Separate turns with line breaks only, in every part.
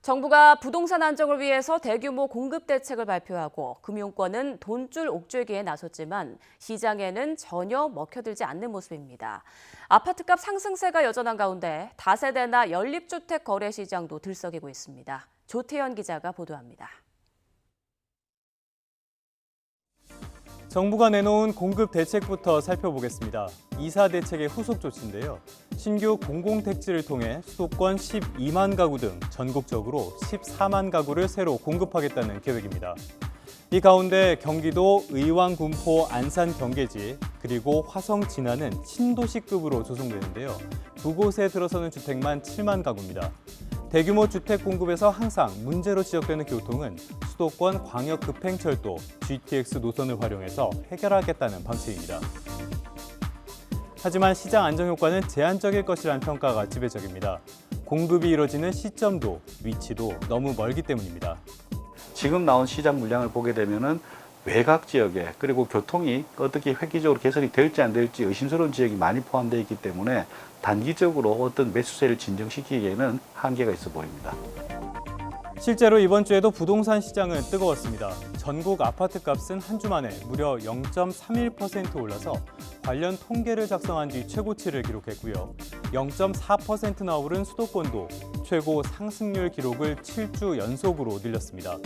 정부가 부동산 안정을 위해서 대규모 공급 대책을 발표하고 금융권은 돈줄 옥죄기에 나섰지만 시장에는 전혀 먹혀들지 않는 모습입니다. 아파트값 상승세가 여전한 가운데 다세대나 연립주택 거래 시장도 들썩이고 있습니다. 조태현 기자가 보도합니다.
정부가 내놓은 공급 대책부터 살펴보겠습니다. 이사 대책의 후속 조치인데요. 신규 공공택지를 통해 수도권 12만 가구 등 전국적으로 14만 가구를 새로 공급하겠다는 계획입니다. 이 가운데 경기도 의왕, 군포, 안산, 경계지 그리고 화성, 진안은 신도시급으로 조성되는데요. 두 곳에 들어서는 주택만 7만 가구입니다. 대규모 주택 공급에서 항상 문제로 지적되는 교통은 수도권 광역급행철도 GTX 노선을 활용해서 해결하겠다는 방침입니다. 하지만 시장 안정 효과는 제한적일 것이라는 평가가 지배적입니다. 공급이 이뤄지는 시점도 위치도 너무 멀기 때문입니다.
지금 나온 시장 물량을 보게 되면은 외곽 지역에 그리고 교통이 어떻게 획기적으로 개선이 될지 안 될지 의심스러운 지역이 많이 포함되어 있기 때문에 단기적으로 어떤 매수세를 진정시키기에는 한계가 있어 보입니다.
실제로 이번 주에도 부동산 시장은 뜨거웠습니다. 전국 아파트값은 한 주 만에 무려 0.31% 올라서 관련 통계를 작성한 뒤 최고치를 기록했고요. 0.4%나 오른 수도권도 최고 상승률 기록을 7주 연속으로 늘렸습니다.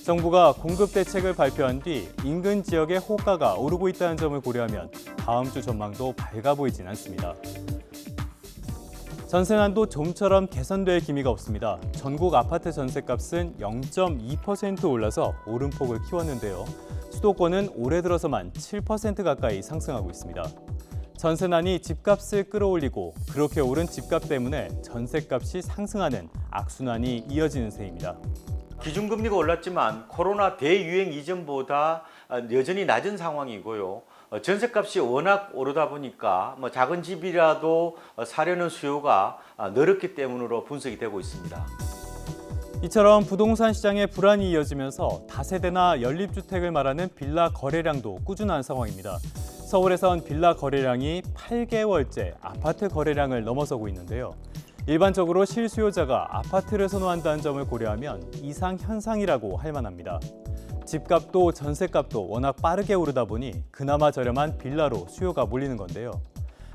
정부가 공급 대책을 발표한 뒤 인근 지역의 호가가 오르고 있다는 점을 고려하면 다음 주 전망도 밝아 보이진 않습니다. 전세난도 좀처럼 개선될 기미가 없습니다. 전국 아파트 전세값은 0.2% 올라서 오름폭을 키웠는데요. 수도권은 올해 들어서만 7% 가까이 상승하고 있습니다. 전세난이 집값을 끌어올리고 그렇게 오른 집값 때문에 전세값이 상승하는 악순환이 이어지는 셈입니다.
기준금리가 올랐지만 코로나 대유행 이전보다 여전히 낮은 상황이고요. 전세값이 워낙 오르다 보니까 작은 집이라도 사려는 수요가 늘었기 때문으로 분석이 되고 있습니다.
이처럼 부동산 시장의 불안이 이어지면서 다세대나 연립주택을 말하는 빌라 거래량도 꾸준한 상황입니다. 서울에선 빌라 거래량이 8개월째 아파트 거래량을 넘어서고 있는데요. 일반적으로 실수요자가 아파트를 선호한다는 점을 고려하면 이상현상이라고 할 만합니다. 집값도 전세값도 워낙 빠르게 오르다 보니 그나마 저렴한 빌라로 수요가 몰리는 건데요.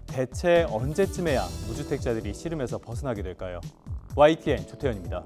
대체 언제쯤에야 무주택자들이 시름에서 벗어나게 될까요? YTN 조태현입니다.